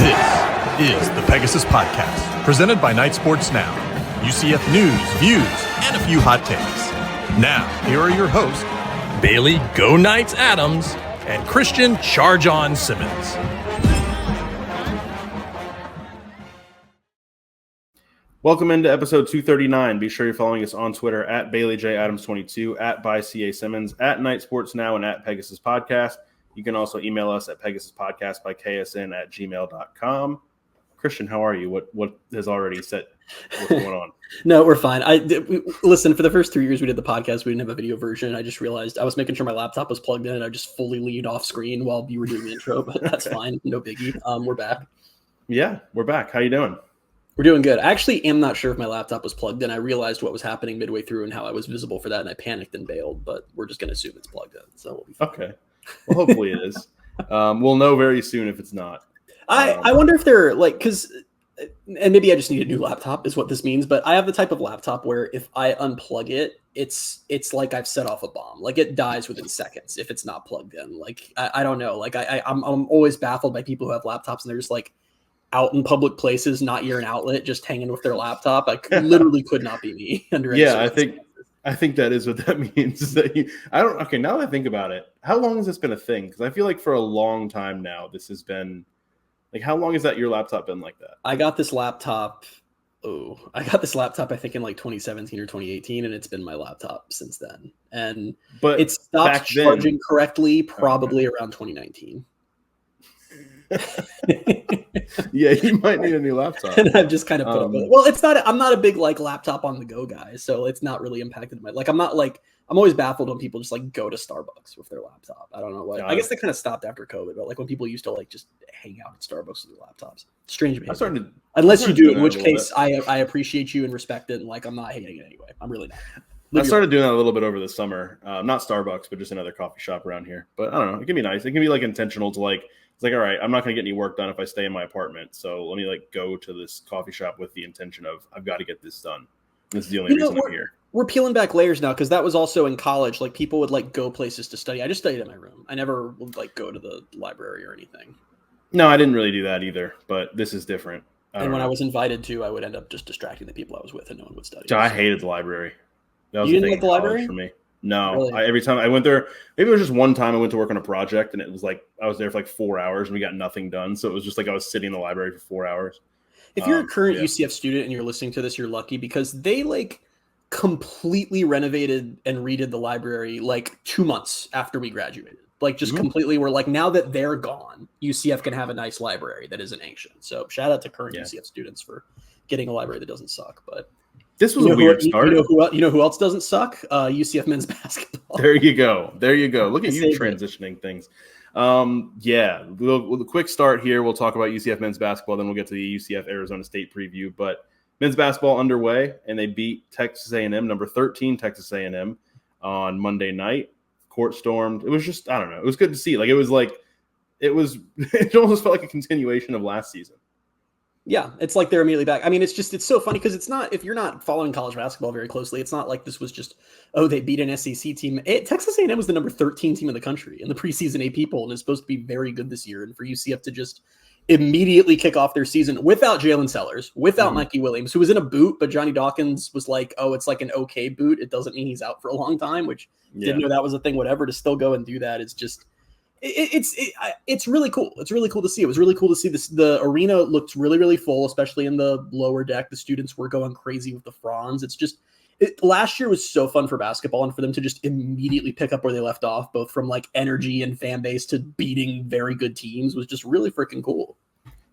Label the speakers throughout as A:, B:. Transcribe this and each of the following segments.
A: This is the Pegasus Podcast, presented by Night Sports Now. UCF news, views, and a few hot takes. Now, here are your hosts, Bailey Go Knights Adams and Christian Charge On Simmons.
B: Welcome into episode 239. Be sure you're following us on Twitter at BaileyJAdams22, at @ByCASimmons, at Night Sports Now, and at Pegasus Podcast. You can also email us at PegasusPodcast@ksn@gmail.com. Christian, how are you? What has already set? What's going on?
C: No, we're fine. Listen, for the first 3 years we did the podcast, we didn't have a video version. I just realized I was making sure my laptop was plugged in, and I just fully leaned off screen while you were doing the intro, but that's fine. No biggie. We're back.
B: Yeah, we're back. How you doing?
C: We're doing good. I actually am not sure if my laptop was plugged in. I realized what was happening midway through and how I was visible for that, and I panicked and bailed, but we're just going to assume it's plugged in. So we'll be fine.
B: Okay. Well, hopefully it is. We'll know very soon if it's not.
C: I wonder if they're like, because, and maybe I just need a new laptop is what this means, but I have the type of laptop where if I unplug it, it's like I've set off a bomb. Like it dies within seconds if it's not plugged in. Like, I don't know. Like I'm always baffled by people who have laptops and they're just like out in public places, not near an outlet, just hanging with their laptop. Literally could not be me.
B: I think that is what that means. Is that now that I think about it, how long has this been a thing? Because I feel like for a long time now, this has been like, how long has that your laptop been like that?
C: I got this laptop. I think in like 2017 or 2018, and it's been my laptop since then. But it stopped charging correctly probably around 2019.
B: Yeah, you might need a new laptop.
C: And I've just kind of put up with it. Well, it's not. I'm not a big like laptop on the go guy, so it's not really impacted my. Like, I'm not like. I'm always baffled when people just like go to Starbucks with their laptop. I don't know why. I guess they kind of stopped after COVID, but like when people used to like just hang out at Starbucks with their laptops. Strange behavior. Unless you do, in which case I appreciate you and respect it, and like I'm not hating it anyway. I'm really not.
B: I started doing that a little bit over the summer. Not Starbucks, but just another coffee shop around here. But I don't know. It can be nice. It can be like intentional to like. It's like, all right, I'm not going to get any work done if I stay in my apartment. So let me like go to this coffee shop with the intention of I've got to get this done. This is the only reason I'm here.
C: We're peeling back layers now because that was also in college. Like people would like go places to study. I just studied in my room. I never would like go to the library or anything.
B: No, I didn't really do that either. But this is different.
C: And when I was invited to, I would end up just distracting the people I was with, and no one would study.
B: So I hated the library. That was
C: you didn't like the library
B: for me. No,
C: really?
B: Every time I went there, maybe it was just one time I went to work on a project and it was like I was there for like 4 hours and we got nothing done. So it was just like I was sitting in the library for 4 hours.
C: If you're a current UCF student and you're listening to this, you're lucky because they like completely renovated and redid the library like 2 months after we graduated. Like just completely were like, now that they're gone, UCF can have a nice library that isn't ancient. So shout out to current UCF students for getting a library that doesn't suck. But
B: this was a weird start.
C: You know who else doesn't suck? UCF men's basketball.
B: There you go. Look at you transitioning things. The quick start here. We'll talk about UCF men's basketball. Then we'll get to the UCF Arizona State preview. But men's basketball underway, and they beat Texas A&M, number 13 Texas A&M, on Monday night. Court stormed. It was just, I don't know. It was good to see. It almost felt like a continuation of last season.
C: Yeah, it's like they're immediately back. I mean, it's so funny because it's not, if you're not following college basketball very closely, it's not like this was just, they beat an SEC team. Texas A&M was the number 13 team in the country in the preseason AP poll and is supposed to be very good this year. And for UCF to just immediately kick off their season without Jalen Sellers, without Mikey Williams, who was in a boot, but Johnny Dawkins was like, it's like an okay boot. It doesn't mean he's out for a long time, which didn't know that was a thing, whatever. To still go and do that, it's just, it's really cool. It's really cool to see. It was really cool to see this. The arena looked really, really full, especially in the lower deck. The students were going crazy with the fronds. It's just last year was so fun for basketball, and for them to just immediately pick up where they left off, both from like energy and fan base to beating very good teams, was just really freaking cool.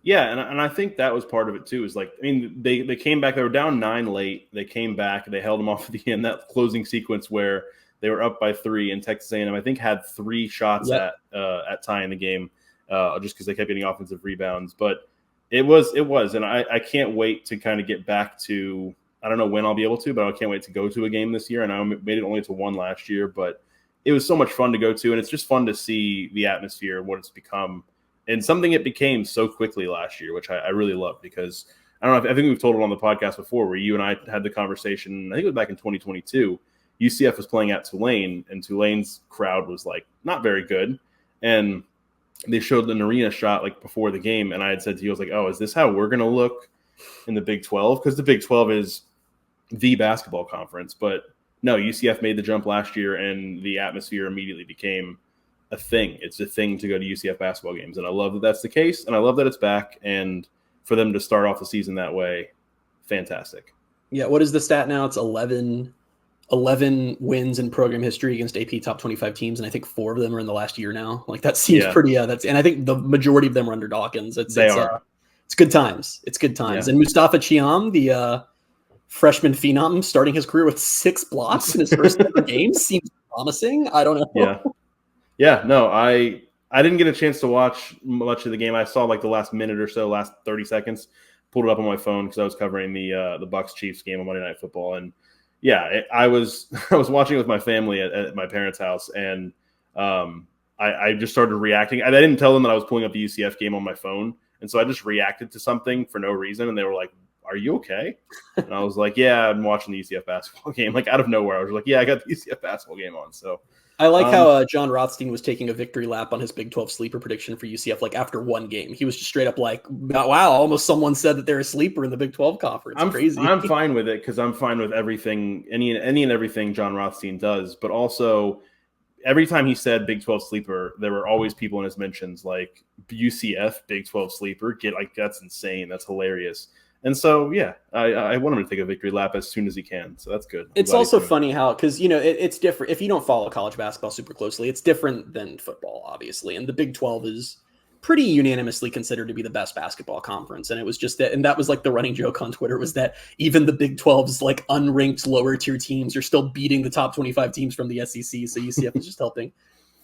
B: Yeah, and I think that was part of it too. Is like, I mean, they came back. They were down 9 late. They came back. They held them off at the end. That closing sequence where they were up by 3, and Texas A&M, I think, had 3 shots at tying the game just because they kept getting offensive rebounds. But it was, and I can't wait to kind of get back to, I don't know when I'll be able to, but I can't wait to go to a game this year. And I made it only to one last year, but it was so much fun to go to, and it's just fun to see the atmosphere, what it's become, and something it became so quickly last year, which I really love because I don't know, I think we've told it on the podcast before where you and I had the conversation, I think it was back in 2022. UCF was playing at Tulane, and Tulane's crowd was like not very good. And they showed an arena shot like before the game, and I had said to you, I was like, oh, is this how we're going to look in the Big 12? Because the Big 12 is the basketball conference. But no, UCF made the jump last year, and the atmosphere immediately became a thing. It's a thing to go to UCF basketball games, and I love that that's the case, and I love that it's back, and for them to start off the season that way, fantastic.
C: Yeah, what is the stat now? It's 11 wins in program history against AP top 25 teams, and I think 4 of them are in the last year now. Like that seems pretty. And I think the majority of them are under Dawkins. It's good times. It's good times. Yeah. And Mustafa Chiam, the freshman phenom, starting his career with 6 blocks in his first ever game, seems promising. I don't know.
B: Yeah. No, I didn't get a chance to watch much of the game. I saw like the last minute or so, last 30 seconds. Pulled it up on my phone because I was covering the Bucks Chiefs game on Monday Night Football, and I was watching it with my family at my parents' house, and I just started reacting. I didn't tell them that I was pulling up the UCF game on my phone, and so I just reacted to something for no reason, and they were like, "Are you okay?" And I was like, "Yeah, I'm watching the UCF basketball game." Like out of nowhere, I was like, "Yeah, I got the UCF basketball game on." So
C: I like how John Rothstein was taking a victory lap on his Big 12 sleeper prediction for UCF. Like after one game, he was just straight up like, "Wow, almost someone said that they're a sleeper in the Big 12 conference." Crazy.
B: I'm fine with it because I'm fine with everything, any and everything John Rothstein does. But also, every time he said Big 12 sleeper, there were always people in his mentions like UCF Big 12 sleeper. That's insane. That's hilarious. And so, I want him to take a victory lap as soon as he can. So that's good.
C: It's also funny how, because, it's different. If you don't follow college basketball super closely, it's different than football, obviously. And the Big 12 is pretty unanimously considered to be the best basketball conference. And it was just that, and that was like the running joke on Twitter was that even the Big 12's like unranked lower tier teams are still beating the top 25 teams from the SEC. So UCF is just helping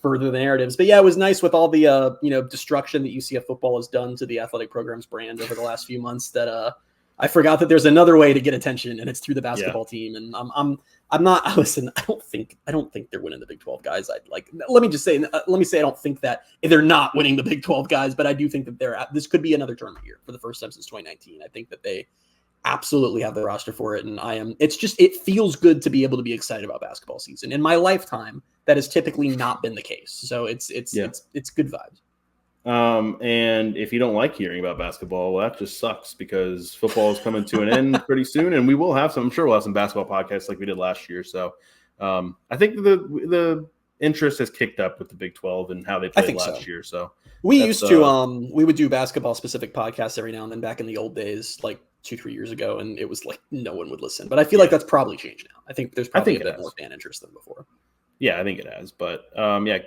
C: further the narratives. But yeah, it was nice with all the, destruction that UCF football has done to the athletic program's brand over the last few months that, I forgot that there's another way to get attention, and it's through the basketball team. And I'm not. Listen, I don't think they're winning the Big 12, guys. Let me say I don't think that they're not winning the Big 12, guys. But I do think that this could be another tournament year for the first time since 2019. I think that they absolutely have the roster for it, and it feels good to be able to be excited about basketball season. In my lifetime, that has typically not been the case. So it's good vibes.
B: And if you don't like hearing about basketball, well, that just sucks because football is coming to an end pretty soon, and I'm sure we'll have some basketball podcasts like we did last year. So, I think the interest has kicked up with the Big 12 and how they played last year. So
C: we would do basketball specific podcasts every now and then back in the old days, like 2-3 years ago. And it was like, no one would listen, but I feel like that's probably changed now. I think there's probably a bit more fan interest than before.
B: Yeah, I think it has, but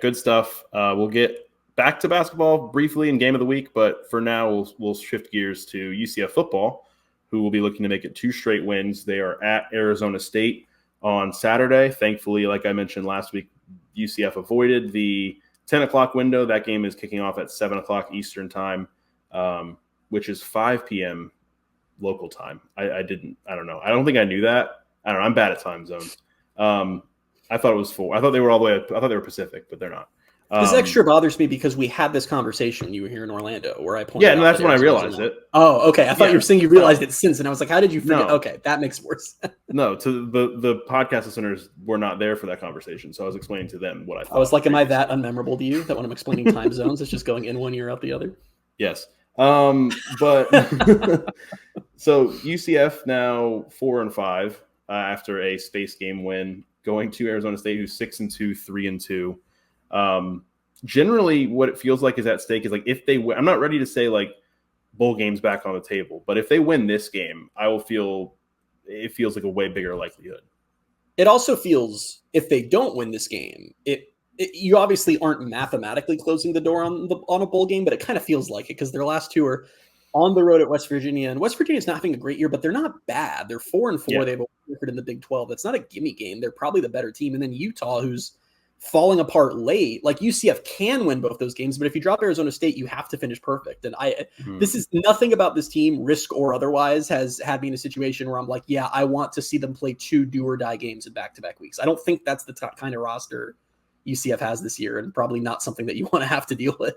B: good stuff. We'll get back to basketball briefly in game of the week, but for now we'll shift gears to UCF football, who will be looking to make it 2 straight wins. They are at Arizona State on Saturday. Thankfully, like I mentioned last week, UCF avoided the 10 o'clock window. That game is kicking off at 7 o'clock Eastern time, which is 5 p.m. local time. I don't know. I don't think I knew that. I don't know. I'm bad at time zones. I thought it was 4. I thought they were all the way up. I thought they were Pacific, but they're not.
C: This extra bothers me because we had this conversation when you were here in Orlando where I pointed out.
B: Yeah, no, that's when I realized it.
C: Oh, okay. I thought you were saying you realized it since, and I was like, how did you forget? No. Okay, that makes worse.
B: No, to the podcast listeners were not there for that conversation, so I was explaining to them what I thought.
C: I was like, am I that unmemorable to you that when I'm explaining time zones, it's just going in one ear out the other?
B: Yes. But so UCF now 4-5 after a space game win, going to Arizona State, who's 6-2, 3-2. Generally, what it feels like is at stake is like if they win. I'm not ready to say like bowl games back on the table, but if they win this game, it feels like a way bigger likelihood.
C: It also feels if they don't win this game, you obviously aren't mathematically closing the door on a bowl game, but it kind of feels like it because their last 2 are on the road at West Virginia, and West Virginia's not having a great year, but they're not bad. They're 4-4. Yeah. They have a record in the Big 12. That's not a gimme game. They're probably the better team, and then Utah, who's falling apart late. Like UCF can win both those games, but if you drop Arizona State, you have to finish perfect. And this is nothing about this team, risk or otherwise, has had me in a situation where I'm like, yeah, I want to see them play 2 do or die games in back-to-back weeks. I don't think that's the kind of roster UCF has this year, and probably not something that you want to have to deal with.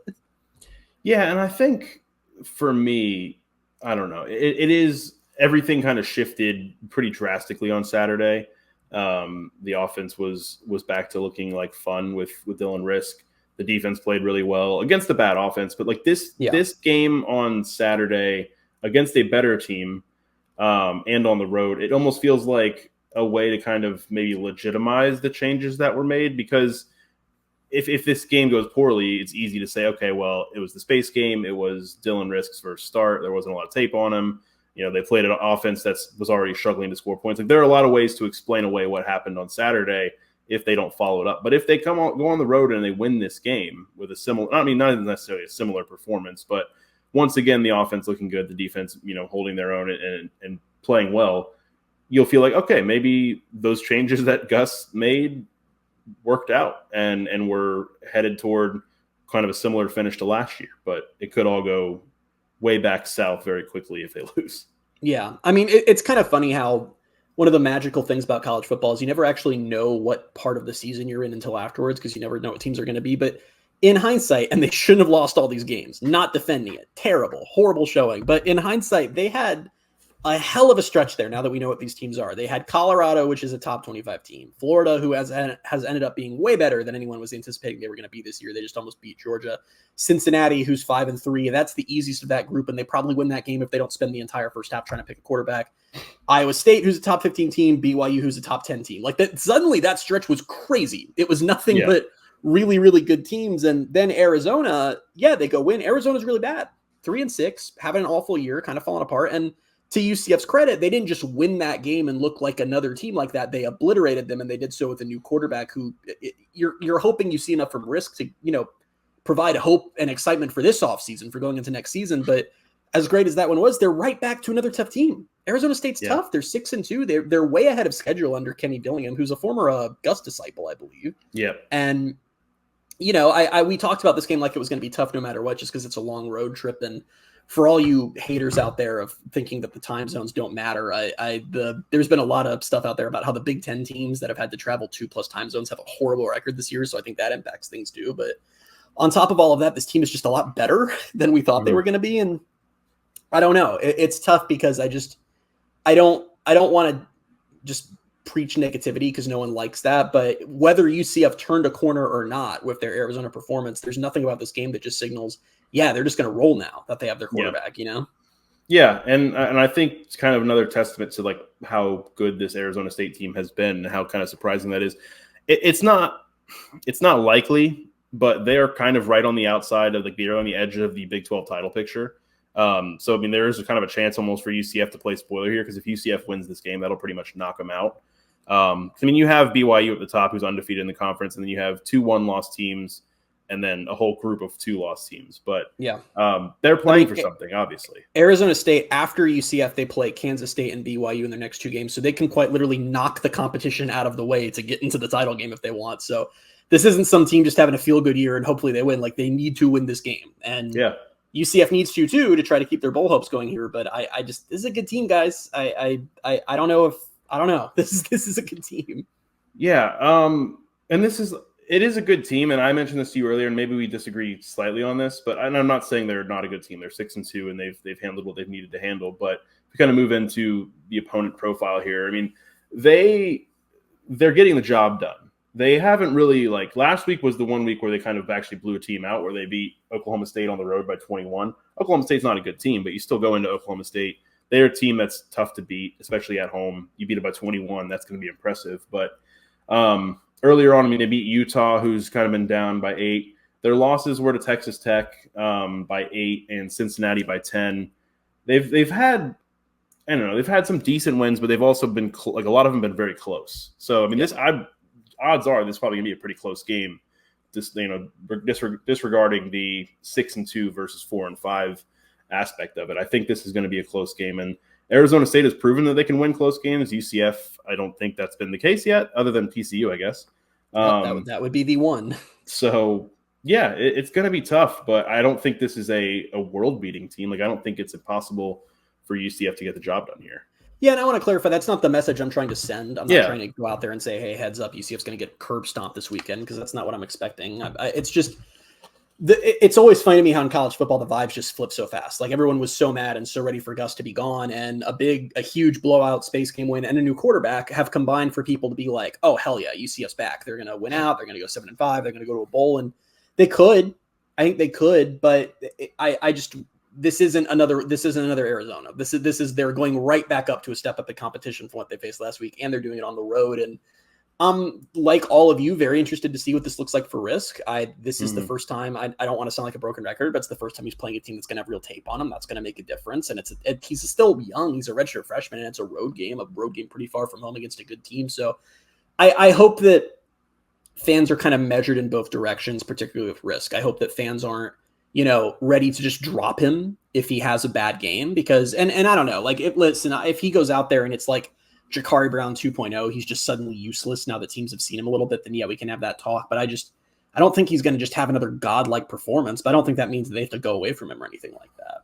C: Yeah,
B: and I think for me, I don't know, it is everything kind of shifted pretty drastically on Saturday. The offense was back to looking like fun with Dylan Risk. The defense played really well against the bad offense. But like this game on Saturday against a better team and on the road, it almost feels like a way to kind of maybe legitimize the changes that were made, because if this game goes poorly, it's easy to say, okay, well, it was the space game. It was Dylan Risk's first start. There wasn't a lot of tape on him. They played an offense that was already struggling to score points. Like, there are a lot of ways to explain away what happened on Saturday if they don't follow it up. But if they go on the road and they win this game with a similar, not necessarily a similar performance, but once again, the offense looking good, the defense, holding their own and playing well, you'll feel like, okay, maybe those changes that Gus made worked out and we're headed toward kind of a similar finish to last year. But it could all go way back south very quickly if they lose.
C: Yeah. I mean, it's kind of funny how one of the magical things about college football is you never actually know what part of the season you're in until afterwards, because you never know what teams are going to be. But in hindsight, and they shouldn't have lost all these games, not defending it, terrible, horrible showing. But in hindsight, they had a hell of a stretch there now that we know what these teams are. They had Colorado, which is a top 25 team. Florida, who has ended up being way better than anyone was anticipating they were going to be this year. They just almost beat Georgia. Cincinnati, who's 5-3. That's the easiest of that group, and they probably win that game if they don't spend the entire first half trying to pick a quarterback. Iowa State, who's a top 15 team. BYU, who's a top 10 team. Like that, suddenly that stretch was crazy. It was nothing but really, really good teams. And then Arizona, they go win. Arizona's really bad. 3-6, having an awful year, kind of falling apart. And to UCF's credit, they didn't just win that game and look like another team like that. They obliterated them, and they did so with a new quarterback who you're hoping you see enough from Risk to, provide hope and excitement for this offseason, for going into next season. But as great as that one was, they're right back to another tough team. Arizona State's tough. They're 6-2. They're way ahead of schedule under Kenny Dillingham, who's a former Gus disciple, I believe.
B: Yeah.
C: And, we talked about this game like it was going to be tough no matter what, just because it's a long road trip. And for all you haters out there of thinking that the time zones don't matter, there's been a lot of stuff out there about how the Big Ten teams that have had to travel 2+ time zones have a horrible record this year. So I think that impacts things too. But on top of all of that, this team is just a lot better than we thought they were going to be. And I don't know. It's tough because I don't want to just preach negativity, because no one likes that. But whether UCF turned a corner or not with their Arizona performance, there's nothing about this game that just signals, they're just going to roll now that they have their quarterback,
B: Yeah, and I think it's kind of another testament to like how good this Arizona State team has been and how kind of surprising that is. It's not likely, but they're kind of right on the outside of they're on the edge of the Big 12 title picture. So I mean, there is a kind of a chance almost for UCF to play spoiler here, because if UCF wins this game, that'll pretty much knock them out. I mean, you have BYU at the top, who's undefeated in the conference, and then you have 2 1-loss teams, and then a whole group of 2-loss teams. But they're playing for something, obviously.
C: Arizona State, after UCF, they play Kansas State and BYU in their next 2 games, so they can quite literally knock the competition out of the way to get into the title game if they want. So this isn't some team just having a feel-good year and hopefully they win. Like, they need to win this game, and UCF needs to too, to try to keep their bowl hopes going here. But I just, this is a good team, guys. I don't know. This is a good team. Yeah.
B: And it is a good team. And I mentioned this to you earlier, and maybe we disagree slightly on this, but I'm not saying they're not a good team. They're 6-2 and they've handled what they've needed to handle. But to kind of move into the opponent profile here, I mean, they're getting the job done. They haven't really, like, last week was the one week where they kind of actually blew a team out, where they beat Oklahoma State on the road by 21. Oklahoma State's not a good team, but you still go into Oklahoma State. They're a team that's tough to beat, especially at home. You beat it by 21. That's going to be impressive. But earlier on, I mean, they beat Utah, who's kind of been down by 8. Their losses were to Texas Tech by 8 and Cincinnati by 10. They've had, I don't know, they've had some decent wins, but they've also been like a lot of them been very close. So I mean, odds are this is probably gonna be a pretty close game. Just disregarding the 6-2 versus 4-5 aspect of it, I think this is going to be a close game. And Arizona State has proven that they can win close games. UCF, I don't think that's been the case yet, other than TCU, I guess.
C: That would be the one.
B: So yeah, it's going to be tough, but I don't think this is a world-beating team. Like, I don't think it's impossible for UCF to get the job done here.
C: Yeah, and I want to clarify, that's not the message I'm trying to send. I'm not trying to go out there and say, hey, heads up, UCF's going to get curb stomped this weekend, because that's not what I'm expecting. It's just, it's always funny to me how in college football the vibes just flip so fast. Like, everyone was so mad and so ready for Gus to be gone, and a huge blowout space game win and a new quarterback have combined for people to be like, oh, hell yeah, UCF's back. They're going to win out. They're going to go 7-5. They're going to go to a bowl. And They could. I think they could, but this isn't another Arizona. This is they're going right back up to a step up the competition from what they faced last week, and they're doing it on the road. And like all of you, very interested to see what this looks like for Risk. This is the first time. I don't want to sound like a broken record, but it's the first time he's playing a team that's going to have real tape on him. That's going to make a difference. And he's still young. He's a redshirt freshman, and it's a road game pretty far from home against a good team. So I hope that fans are kind of measured in both directions, particularly with Risk. I hope that fans aren't, ready to just drop him if he has a bad game, because, and I don't know, like, if he goes out there and it's like Jakari Brown 2.0, he's just suddenly useless now that teams have seen him a little bit, then yeah, we can have that talk. But I don't think he's going to just have another godlike performance, but I don't think that means that they have to go away from him or anything like that.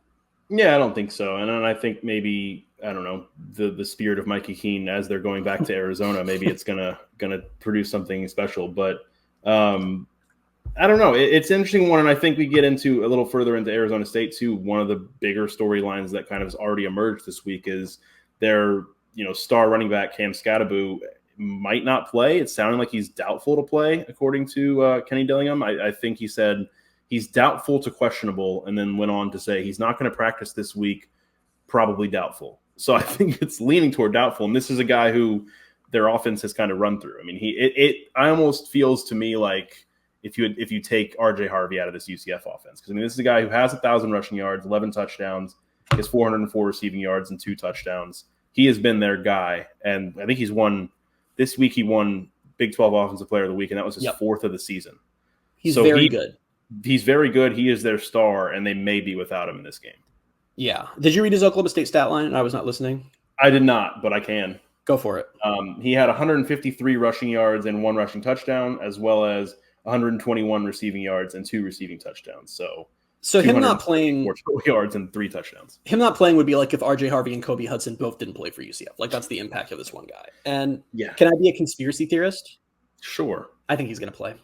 B: Yeah, I don't think so. And I think maybe, I don't know, the spirit of Mikey Keene as they're going back to Arizona, maybe it's gonna produce something special. But I don't know. It's an interesting one, and I think we get into a little further into Arizona State too. One of the bigger storylines that kind of has already emerged this week is their star running back Cam Skattebo might not play. It's sounding like he's doubtful to play, according to Kenny Dillingham. I think he said he's doubtful to questionable, and then went on to say he's not going to practice this week, probably doubtful. So I think it's leaning toward doubtful. And this is a guy who their offense has kind of run through. I mean, I almost feels to me like if you take RJ Harvey out of this UCF offense, because I mean, this is a guy who has 1,000 rushing yards, 11 touchdowns, he has 404 receiving yards and 2 touchdowns. He has been their guy, and I think he won Big 12 Offensive Player of the Week, and that was his 4th of the season.
C: He's very good.
B: He's very good. He is their star, and they may be without him in this game.
C: Yeah. Did you read his Oklahoma State stat line? I was not listening.
B: I did not, but I can.
C: Go for it.
B: He had 153 rushing yards and 1 rushing touchdown, as well as 121 receiving yards and 2 receiving touchdowns. So
C: him not playing
B: 4 yards and 3 touchdowns.
C: Him not playing would be like if RJ Harvey and Kobe Hudson both didn't play for UCF. Like, that's the impact of this one guy. And can I be a conspiracy theorist?
B: Sure.
C: I think he's going to play.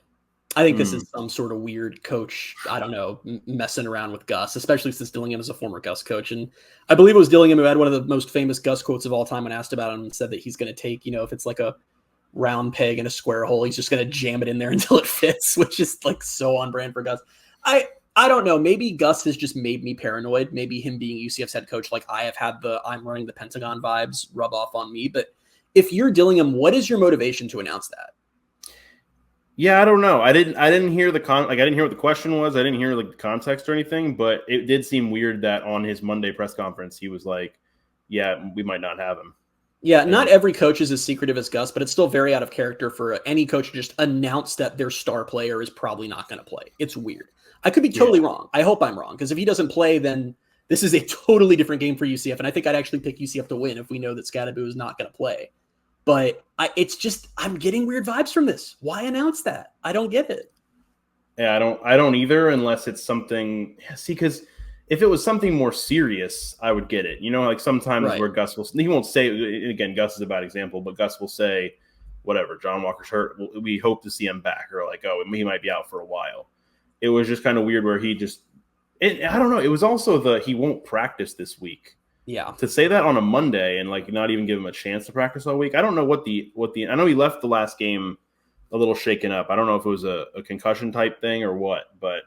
C: I think this is some sort of weird coach, I don't know, messing around with Gus, especially since Dillingham is a former Gus coach. And I believe it was Dillingham who had one of the most famous Gus quotes of all time when asked about him, and said that he's going to take, if it's like a round peg in a square hole, he's just going to jam it in there until it fits, which is like so on brand for Gus. I don't know. Maybe Gus has just made me paranoid. Maybe him being UCF's head coach, like I have had I'm running the Pentagon vibes rub off on me. But if you're Dillingham, what is your motivation to announce that?
B: Yeah, I don't know. I didn't hear I didn't hear what the question was. I didn't hear the context or anything, but it did seem weird that on his Monday press conference, he was like, yeah, we might not have him.
C: Yeah, not every coach is as secretive as Gus, but it's still very out of character for any coach to just announce that their star player is probably not going to play. It's weird. I could be totally wrong. I hope I'm wrong, because if he doesn't play, then this is a totally different game for UCF, and I think I'd actually pick UCF to win if we know that Skattebo is not going to play. But I'm getting weird vibes from this. Why announce that? I don't get it.
B: Yeah, I don't either, unless it's something. See, because if it was something more serious, I would get it. Like sometimes where Gus he won't say, again, Gus is a bad example, but Gus will say, whatever, John Walker's hurt, we hope to see him back, or like, oh, he might be out for a while. It was just kind of weird where he just, I don't know. It was also he won't practice this week.
C: Yeah.
B: To say that on a Monday and like not even give him a chance to practice all week. I don't know what the I know he left the last game a little shaken up. I don't know if it was a concussion type thing or what, but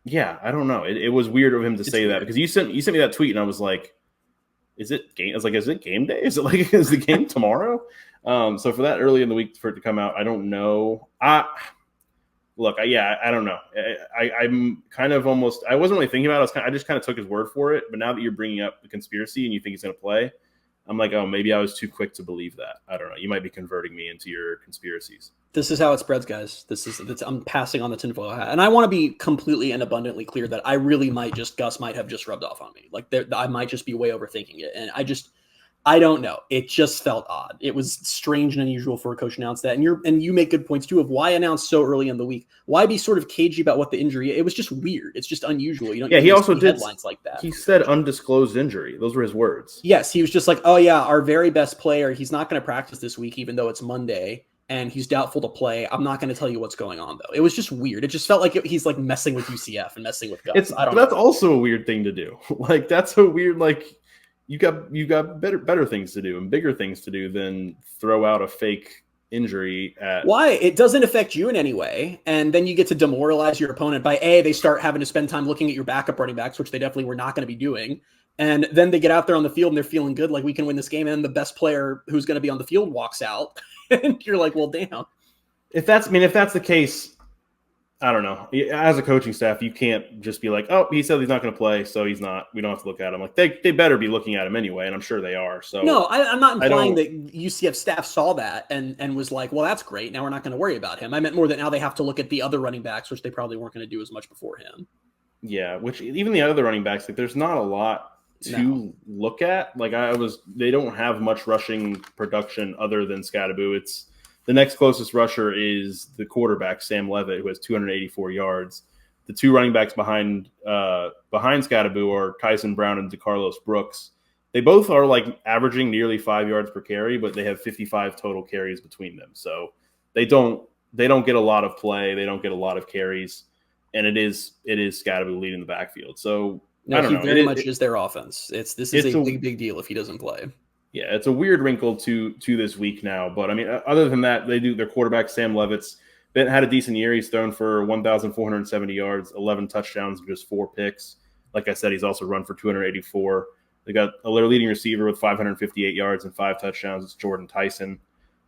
B: yeah, I don't know. It was weird of him to say that, because you sent me that tweet and I was like, is it game? I was like, is it game day? Is the game tomorrow? So for that early in the week for it to come out, I don't know. Look, I don't know. I'm kind of almost – I wasn't really thinking about it. I just kind of took his word for it. But now that you're bringing up the conspiracy and you think he's going to play, I'm like, oh, maybe I was too quick to believe that. I don't know. You might be converting me into your conspiracies.
C: This is how it spreads, guys. I'm passing on the tinfoil hat. And I want to be completely and abundantly clear that I really Gus might have just rubbed off on me. Like, I might just be way overthinking it. And I don't know. It just felt odd. It was strange and unusual for a coach to announce that. And you make good points too of why announce so early in the week. Why be sort of cagey about what the injury is? It was just weird. It's just unusual.
B: He also did
C: headlines like that.
B: He said undisclosed injury. Those were his words.
C: Yes, he was just like, oh yeah, our very best player, he's not going to practice this week, even though it's Monday, and he's doubtful to play. I'm not going to tell you what's going on though. It was just weird. It just felt like he's like messing with UCF and messing with Gus.
B: That's also a weird thing to do. Like, that's a weird, like, you got better things to do and bigger things to do than throw out a fake injury.
C: Why? It doesn't affect you in any way. And then you get to demoralize your opponent by they start having to spend time looking at your backup running backs, which they definitely were not going to be doing. And then they get out there on the field and they're feeling good, like we can win this game. And the best player who's going to be on the field walks out. And you're like, well, damn.
B: If that's the case, I don't know. As a coaching staff, you can't just be like, oh, he said he's not going to play, so he's not. We don't have to look at him. Like they better be looking at him anyway, and I'm sure they are. So
C: no, I'm not implying that UCF staff saw that and was like, well, that's great. Now we're not going to worry about him. I meant more that now they have to look at the other running backs, which they probably weren't going to do as much before him.
B: Yeah, which even the other running backs, like there's not a lot to look at. Like they don't have much rushing production other than Scadaboo. It's the next closest rusher is the quarterback, Sam Levitt, who has 284 yards. The two running backs behind Scadaboo are Tyson Brown and DeCarlos Brooks. They both are like averaging nearly 5 yards per carry, but they have 55 total carries between them. So they don't get a lot of play. They don't get a lot of carries, and it is Scadaboo leading the backfield. So I don't know.
C: He very much is their offense. This is a big deal if he doesn't play.
B: Yeah, it's a weird wrinkle to this week now. But, I mean, other than that, their quarterback, Sam Levitt's, had a decent year. He's thrown for 1,470 yards, 11 touchdowns, and just 4 picks. Like I said, he's also run for 284. They got their leading receiver with 558 yards and 5 touchdowns. It's Jordan Tyson.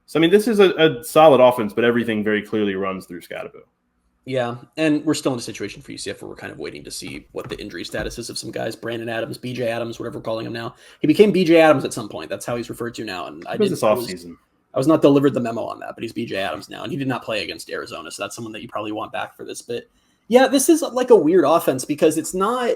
B: So, I mean, this is a solid offense, but everything very clearly runs through Scadaboo.
C: Yeah, and we're still in a situation for UCF where we're kind of waiting to see what the injury status is of some guys. Brandon Adams, BJ Adams, whatever we're calling him now. He became BJ Adams at some point. That's how he's referred to now. And I was not delivered the memo on that, but he's BJ Adams now, and he did not play against Arizona, so that's someone that you probably want back for this. But yeah, this is like a weird offense because it's not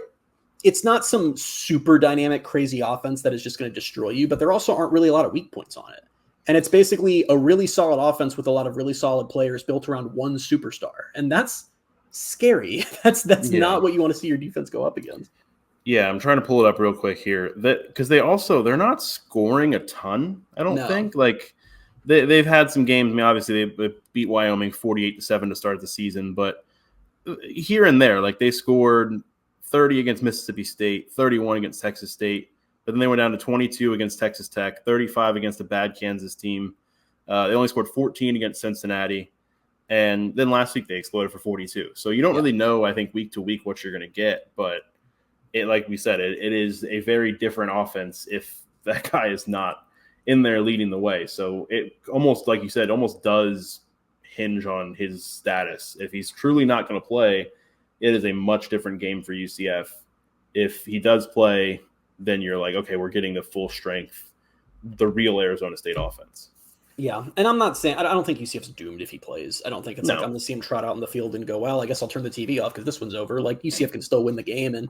C: some super dynamic, crazy offense that is just going to destroy you, but there also aren't really a lot of weak points on it. And it's basically a really solid offense with a lot of really solid players built around one superstar. And that's scary. That's not what you want to see your defense go up against.
B: Yeah, I'm trying to pull it up real quick here. Because they're not scoring a ton, I don't think. Like they've had some games. I mean, obviously they beat Wyoming 48-7 to start the season, but here and there, like they scored 30 against Mississippi State, 31 against Texas State. But then they went down to 22 against Texas Tech, 35 against a bad Kansas team. They only scored 14 against Cincinnati. And then last week they exploded for 42. So you don't really know, I think, week to week what you're going to get. But like we said, it is a very different offense if that guy is not in there leading the way. So it almost, like you said, almost does hinge on his status. If he's truly not going to play, it is a much different game for UCF. If he does play, then you're like, okay, we're getting the full strength, the real Arizona State offense.
C: Yeah, and I'm not saying – I don't think UCF's doomed if he plays. I don't think it's like I'm going to see him trot out in the field and go, well, I guess I'll turn the TV off because this one's over. Like UCF can still win the game, and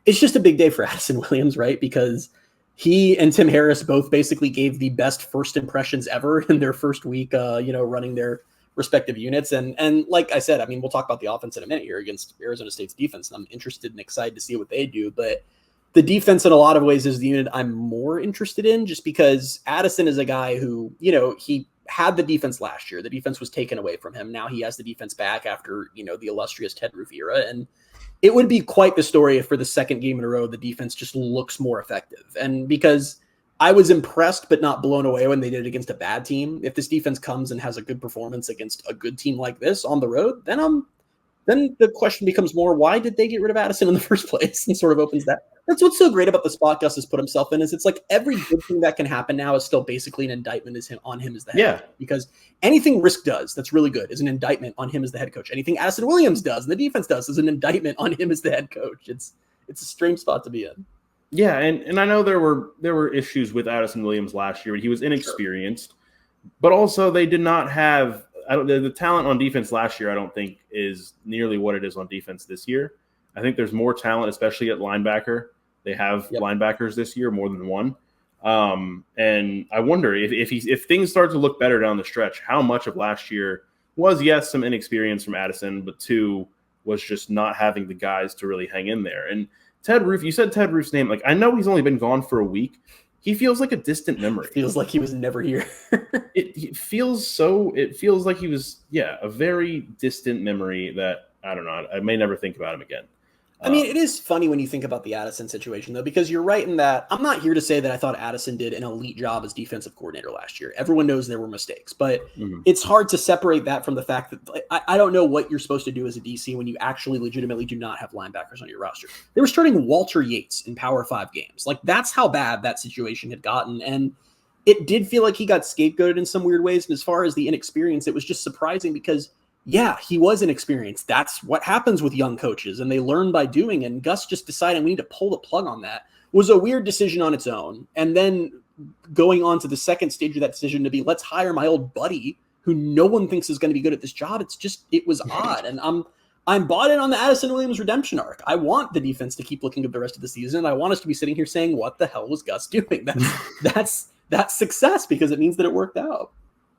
C: it's just a big day for Addison Williams, right? Because he and Tim Harris both basically gave the best first impressions ever in their first week, running their respective units. And like I said, I mean, we'll talk about the offense in a minute here against Arizona State's defense, and I'm interested and excited to see what they do, but – the defense in a lot of ways is the unit I'm more interested in just because Addison is a guy who, he had the defense last year. The defense was taken away from him. Now he has the defense back after, the illustrious Ted Roof era. And it would be quite the story if for the second game in a row, the defense just looks more effective. And because I was impressed but not blown away when they did it against a bad team. If this defense comes and has a good performance against a good team like this on the road, then the question becomes more, why did they get rid of Addison in the first place? And sort of opens that. That's what's so great about the spot Gus has put himself in is it's like every good thing that can happen now is still basically an indictment on him as the head coach. Because anything Risk does that's really good is an indictment on him as the head coach. Anything Addison Williams does and the defense does is an indictment on him as the head coach. It's a strange spot to be in.
B: Yeah, and I know there were issues with Addison Williams last year. He was inexperienced, but also they did not have the talent on defense last year. I don't think is nearly what it is on defense this year. I think there's more talent, especially at linebacker. They have linebackers this year, more than one. And I wonder if things start to look better down the stretch, how much of last year was, yes, some inexperience from Addison, but 2 was just not having the guys to really hang in there. And Ted Roof, you said Ted Roof's name. Like, I know he's only been gone for a week. He feels like a distant memory.
C: Feels like he was never here.
B: It feels like he was, a very distant memory that, I don't know, I may never think about him again.
C: I mean, it is funny when you think about the Addison situation, though, because you're right in that I'm not here to say that I thought Addison did an elite job as defensive coordinator last year. Everyone knows there were mistakes, but it's hard to separate that from the fact that I don't know what you're supposed to do as a DC when you actually legitimately do not have linebackers on your roster. They were starting Walter Yates in Power 5 games. Like, that's how bad that situation had gotten. And it did feel like he got scapegoated in some weird ways. And as far as the inexperience, it was just surprising because yeah, he was inexperienced. That's what happens with young coaches, and they learn by doing. And Gus just deciding we need to pull the plug on that was a weird decision on its own. And then going on to the second stage of that decision to be, let's hire my old buddy who no one thinks is going to be good at this job. It was odd. And I'm bought in on the Addison Williams redemption arc. I want the defense to keep looking good the rest of the season. I want us to be sitting here saying, what the hell was Gus doing? That's success because it means that it worked out.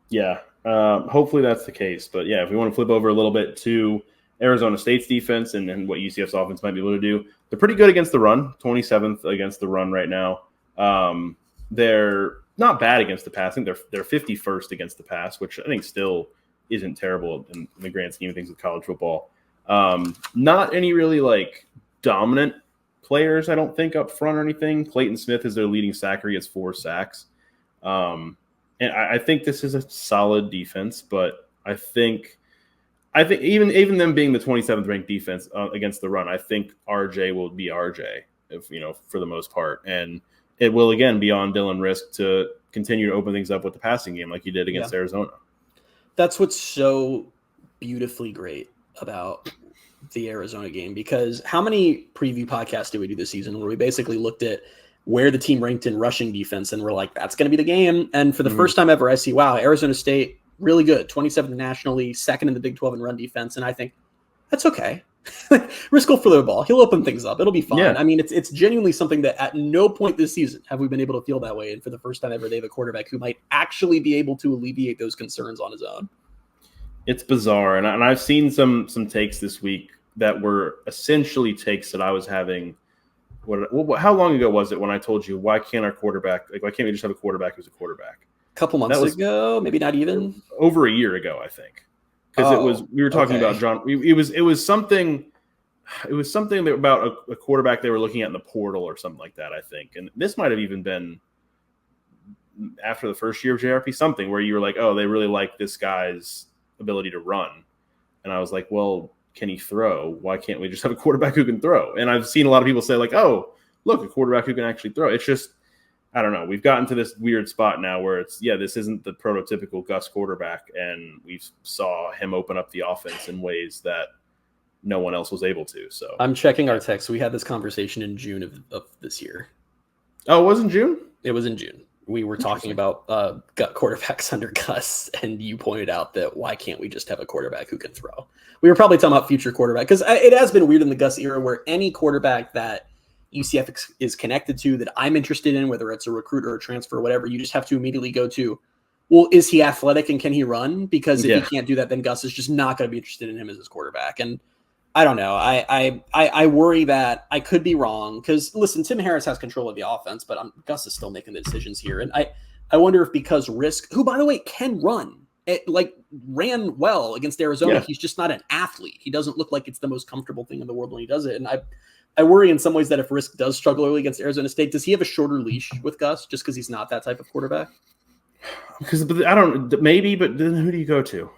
B: Yeah. Hopefully that's the case. But yeah, if we want to flip over a little bit to Arizona State's defense and what UCF's offense might be able to do, they're pretty good against the run, 27th against the run right now. They're not bad against the pass. I think they're 51st against the pass, which I think still isn't terrible in the grand scheme of things with college football. Not any really like dominant players, I don't think, up front or anything. Clayton Smith is their leading sacker. He has 4 sacks. And I think this is a solid defense, but I think even them being the 27th ranked defense against the run, I think RJ will be RJ, for the most part, and it will again be on Dylan Risk to continue to open things up with the passing game like he did against Arizona.
C: That's what's so beautifully great about the Arizona game, because how many preview podcasts did we do this season where we basically looked at where the team ranked in rushing defense, and we're like, that's going to be the game. And for the first time ever, I see, wow, Arizona State, really good, 27th nationally, second in the Big 12 in run defense. And I think, that's okay. Risk will throw the ball. He'll open things up. It'll be fine. Yeah. I mean, it's genuinely something that at no point this season have we been able to feel that way. And for the first time ever, they have a quarterback who might actually be able to alleviate those concerns on his own.
B: It's bizarre. And I've seen some takes this week that were essentially takes that I was having. How long ago was it when I told you, why can't we just have a quarterback who's a quarterback?
C: A couple months ago, maybe not even.
B: Over a year ago, I think. Because we were talking about John. It was something about a quarterback they were looking at in the portal or something like that, I think. And this might have even been after the first year of JRP, something where you were like, oh, they really like this guy's ability to run. And I was like, well, can he throw? Why can't we just have a quarterback who can throw? And I've seen a lot of people say like, oh, look, a quarterback who can actually throw. It's just, I don't know. We've gotten to this weird spot now where it's, this isn't the prototypical Gus quarterback. And we saw him open up the offense in ways that no one else was able to. So
C: I'm checking our text. We had this conversation in June of this year.
B: Oh, it was in June?
C: It was in June. We were talking about gut quarterbacks under Gus, and you pointed out that why can't we just have a quarterback who can throw? We were probably talking about future quarterback, because it has been weird in the Gus era where any quarterback that UCF is connected to that I'm interested in, whether it's a recruit or a transfer or whatever, you just have to immediately go to, well, is he athletic and can he run? Because if he can't do that, then Gus is just not going to be interested in him as his quarterback. And I don't know. I worry that I could be wrong because, listen, Tim Harris has control of the offense, but Gus is still making the decisions here. And I wonder if because Risk, who, by the way, can run, ran well against Arizona. He's just not an athlete. He doesn't look like it's the most comfortable thing in the world when he does it. And I worry in some ways that if Risk does struggle early against Arizona State, does he have a shorter leash with Gus just because he's not that type of quarterback?
B: Because I don't, maybe, but then who do you go to?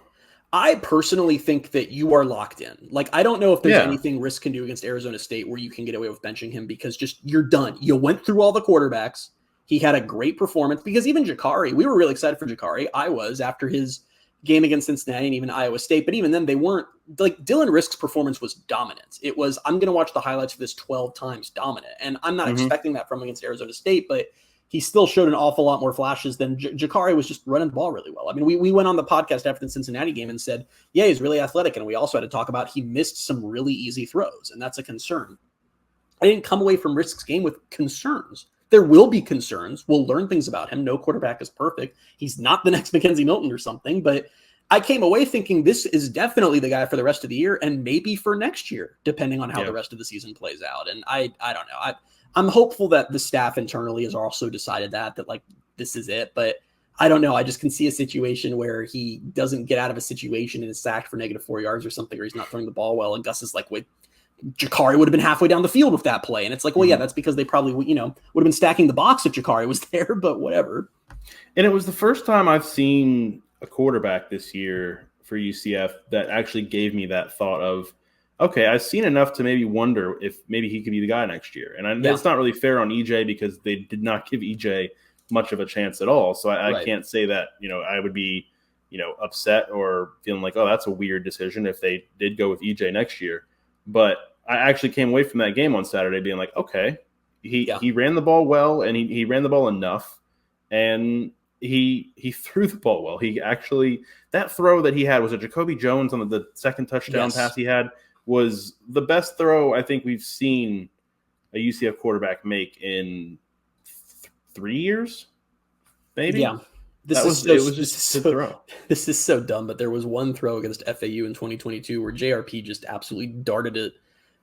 C: I personally think that you are locked in. Like, I don't know if there's anything Risk can do against Arizona State where you can get away with benching him because just you're done. You went through all the quarterbacks. He had a great performance because even Jakari, we were really excited for Jakari. I was after his game against Cincinnati and even Iowa State. But even then, they weren't like Dylan Risk's performance was dominant. It was, I'm going to watch the highlights for this 12 times dominant. And I'm not expecting that from against Arizona State, but he still showed an awful lot more flashes than Jakari was just running the ball really well. I mean, we went on the podcast after the Cincinnati game and said, yeah, he's really athletic. And we also had to talk about he missed some really easy throws, and that's a concern. I didn't come away from Risk's game with concerns. There will be concerns. We'll learn things about him. No quarterback is perfect. He's not the next Mackenzie Milton or something, but I came away thinking this is definitely the guy for the rest of the year and maybe for next year, depending on how the rest of the season plays out. And I don't know. I'm hopeful that the staff internally has also decided that like this is it, but I don't know. I just can see a situation where he doesn't get out of a situation and is sacked for -4 yards or something, or he's not throwing the ball well. And Gus is like, wait, Jakari would have been halfway down the field with that play. And it's like, well, yeah, that's because they probably, would have been stacking the box if Jakari was there, but whatever.
B: And it was the first time I've seen a quarterback this year for UCF that actually gave me that thought of, okay, I've seen enough to maybe wonder if maybe he could be the guy next year. And it's not really fair on EJ because they did not give EJ much of a chance at all. So I can't say that, I would be, upset or feeling like, oh, that's a weird decision if they did go with EJ next year. But I actually came away from that game on Saturday being like, okay, he ran the ball well and he ran the ball enough and he threw the ball well. He actually, that throw that he had was a Jacoby Jones on the second touchdown pass he had was the best throw I think we've seen a UCF quarterback make in 3 years, maybe.
C: Yeah. This is so dumb, but there was one throw against FAU in 2022 where JRP just absolutely darted it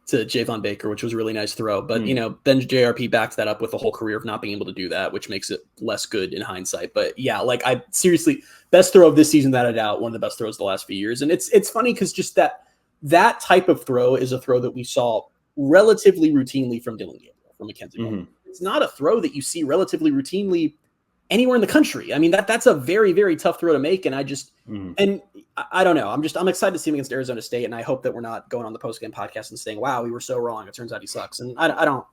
C: to Javon Baker, which was a really nice throw. But, then JRP backs that up with a whole career of not being able to do that, which makes it less good in hindsight. But yeah, I seriously, best throw of this season, without a doubt, one of the best throws the last few years. And it's funny because just that type of throw is a throw that we saw relatively routinely from Dylan Gabriel, from Mackenzie. Mm-hmm. It's not a throw that you see relatively routinely anywhere in the country. I mean, that's a very, very tough throw to make. And I just, and I don't know. I'm excited to see him against Arizona State. And I hope that we're not going on the post-game podcast and saying, wow, we were so wrong. It turns out he sucks. And I don't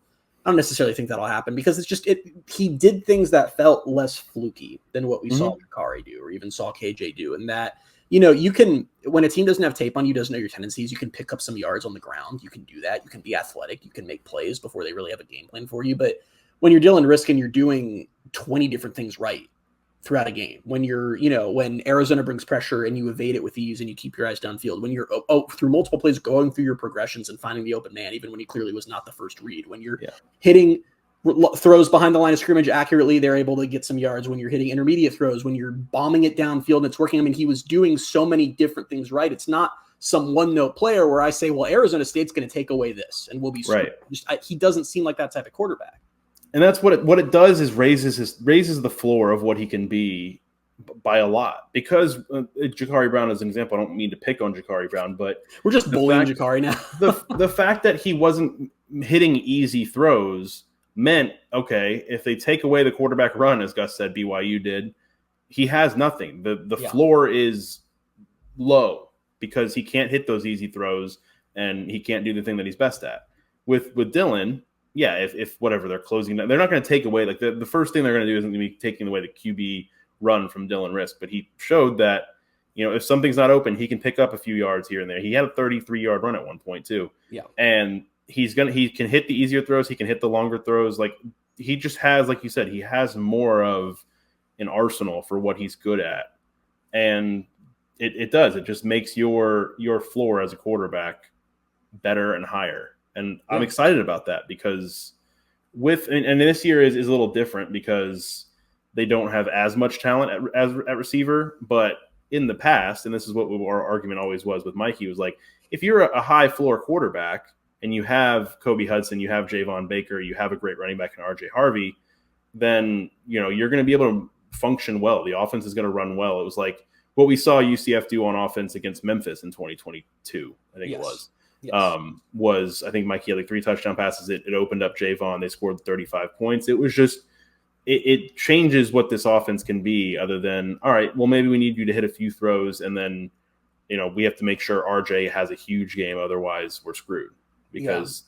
C: necessarily think that'll happen because it's just, he did things that felt less fluky than what we saw Jakari do, or even saw KJ do. And that, you can, when a team doesn't have tape on you, doesn't know your tendencies, you can pick up some yards on the ground. You can do that. You can be athletic. You can make plays before they really have a game plan for you. But when you're Dylan Riskin, you're doing 20 different things right throughout a game. When you're, when Arizona brings pressure and you evade it with ease and you keep your eyes downfield, when you're through multiple plays, going through your progressions and finding the open man, even when he clearly was not the first read, when you're hitting throws behind the line of scrimmage accurately, they're able to get some yards. When you're hitting intermediate throws, when you're bombing it downfield and it's working. I mean, he was doing so many different things right. It's not some one-note player where I say, well, Arizona State's going to take away this and we'll be right. He doesn't seem like that type of quarterback.
B: And that's what it does is raises the floor of what he can be by a lot. Because Jakari Brown is an example. I don't mean to pick on Jakari Brown, but
C: we're just bullying Jakari now.
B: the fact that he wasn't hitting easy throws meant, okay, if they take away the quarterback run, as Gus said, BYU did, he has nothing. The floor is low because he can't hit those easy throws and he can't do the thing that he's best at. With Dylan, yeah, if whatever they're closing, they're not going to take away, like the first thing they're going to do isn't going to be taking away the QB run from Dylan Risk, but he showed that, if something's not open, he can pick up a few yards here and there. He had a 33-yard run at one point too. Yeah. And he can hit the easier throws. He can hit the longer throws. Like he just has, like you said, he has more of an arsenal for what he's good at. And it does. It just makes your floor as a quarterback better and higher. And I'm excited about that because and this year is a little different because they don't have as much talent at receiver. But in the past, and this is what our argument always was with Mikey, was like, if you're a high floor quarterback and you have Kobe Hudson, you have Javon Baker, you have a great running back in RJ Harvey, then, you're going to be able to function well. The offense is going to run well. It was like what we saw UCF do on offense against Memphis in 2022, I think it was. Yes. I think Mikey had like 3 touchdown passes. It opened up Javon. They scored 35 points. It was just, it changes what this offense can be other than, all right, well, maybe we need you to hit a few throws. And then, we have to make sure RJ has a huge game. Otherwise we're screwed because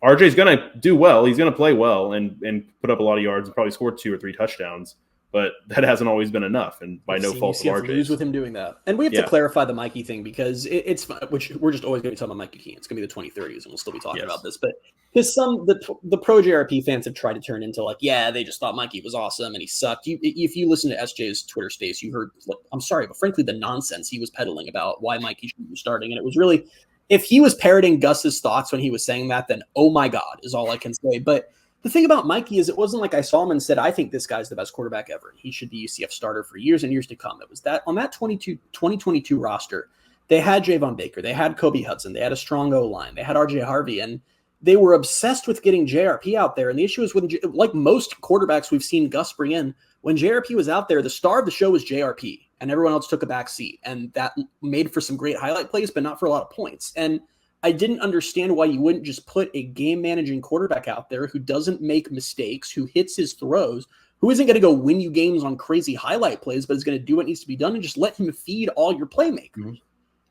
B: RJ's going to do well. He's going to play well and put up a lot of yards and probably score 2 or 3 touchdowns. But that hasn't always been enough, and by no fault of RJ.
C: Lose with him doing that, and we have to clarify the Mikey thing because it's which we're just always going to be talking about Mikey Keene. It's going to be the 2030s, and we'll still be talking about this. But because the pro JRP fans have tried to turn into like, they just thought Mikey was awesome and he sucked. If you listen to SJ's Twitter space, you heard, I'm sorry, but frankly, the nonsense he was peddling about why Mikey should be starting, and it was really, if he was parroting Gus's thoughts when he was saying that, then oh my God is all I can say. But the thing about Mikey is it wasn't like I saw him and said, I think this guy's the best quarterback ever. He should be UCF starter for years and years to come. It was that on that 2022 roster, they had Javon Baker, they had Kobe Hudson, they had a strong O-line, they had RJ Harvey, and they were obsessed with getting JRP out there. And the issue is when, like most quarterbacks we've seen Gus bring in, when JRP was out there, the star of the show was JRP, and everyone else took a back seat. And that made for some great highlight plays, but not for a lot of points. And I didn't understand why you wouldn't just put a game managing quarterback out there who doesn't make mistakes, who hits his throws, who isn't going to go win you games on crazy highlight plays, but is going to do what needs to be done and just let him feed all your playmakers.
B: Mm-hmm.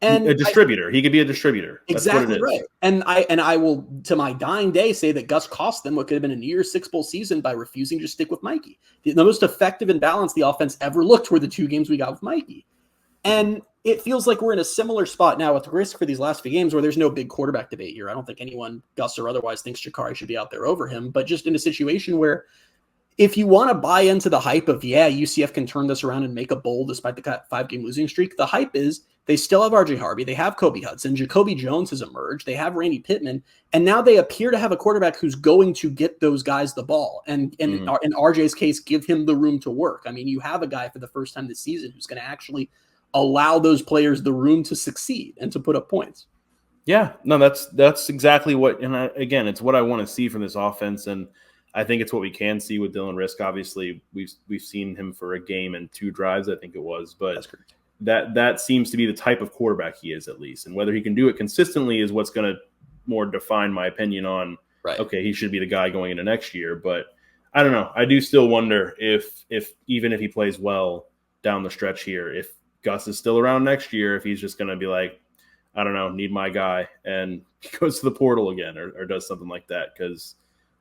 C: And
B: a distributor. He could be a distributor. That's
C: exactly right. And I will, to my dying day, say that Gus cost them what could have been a New Year's Six Bowl season by refusing to stick with Mikey. The most effective and balanced the offense ever looked were the 2 games we got with Mikey. And it feels like we're in a similar spot now with risk for these last few games where there's no big quarterback debate here. I don't think anyone, Gus or otherwise, thinks Jakari should be out there over him, but just in a situation where if you want to buy into the hype of, UCF can turn this around and make a bowl despite the 5-game losing streak, the hype is they still have RJ Harvey, they have Kobe Hudson, Jacoby Jones has emerged, they have Randy Pittman, and now they appear to have a quarterback who's going to get those guys the ball and in RJ's case, give him the room to work. I mean, you have a guy for the first time this season who's going to actually allow those players the room to succeed and to put up points.
B: Yeah, no, that's exactly what, and again, it's what I want to see from this offense, and I think it's what we can see with Dylan Risk. Obviously, we've seen him for a game and 2 drives, I think it was, but
C: that's correct.
B: That seems to be the type of quarterback he is, at least, and whether he can do it consistently is what's going to more define my opinion on. Right. Okay, he should be the guy going into next year, but I don't know. I do still wonder if even if he plays well down the stretch here, if Gus is still around next year, if he's just going to be like, I don't know, need my guy, and he goes to the portal again or does something like that, because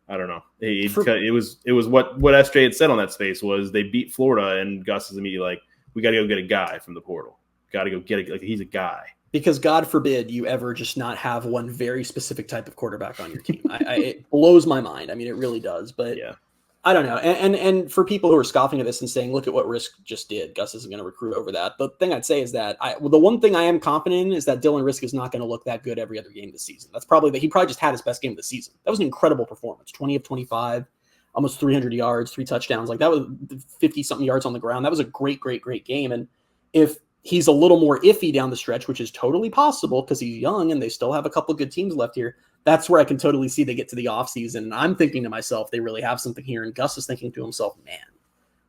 B: I don't know. It was what SJ had said on that space was they beat Florida, and Gus is immediately like, we got to go get a guy from the portal. Got to go get it. Like, he's a guy. Because
C: God forbid you ever just not have one very specific type of quarterback on your team. It blows my mind. I mean, it really does. But yeah, I don't know. And for people who are scoffing at this and saying, look at what Risk just did, Gus isn't going to recruit over that. The thing I'd say is that the one thing I am confident in is that Dylan Risk is not going to look that good every other game this season. That's probably he probably just had his best game of the season. That was an incredible performance. 20 of 25, almost 300 yards, 3 touchdowns. Like, that was 50 something yards on the ground. That was a great game. And if he's a little more iffy down the stretch, which is totally possible because he's young and they still have a couple good teams left here, that's where I can totally see they get to the offseason. And I'm thinking to myself, they really have something here. And Gus is thinking to himself, man,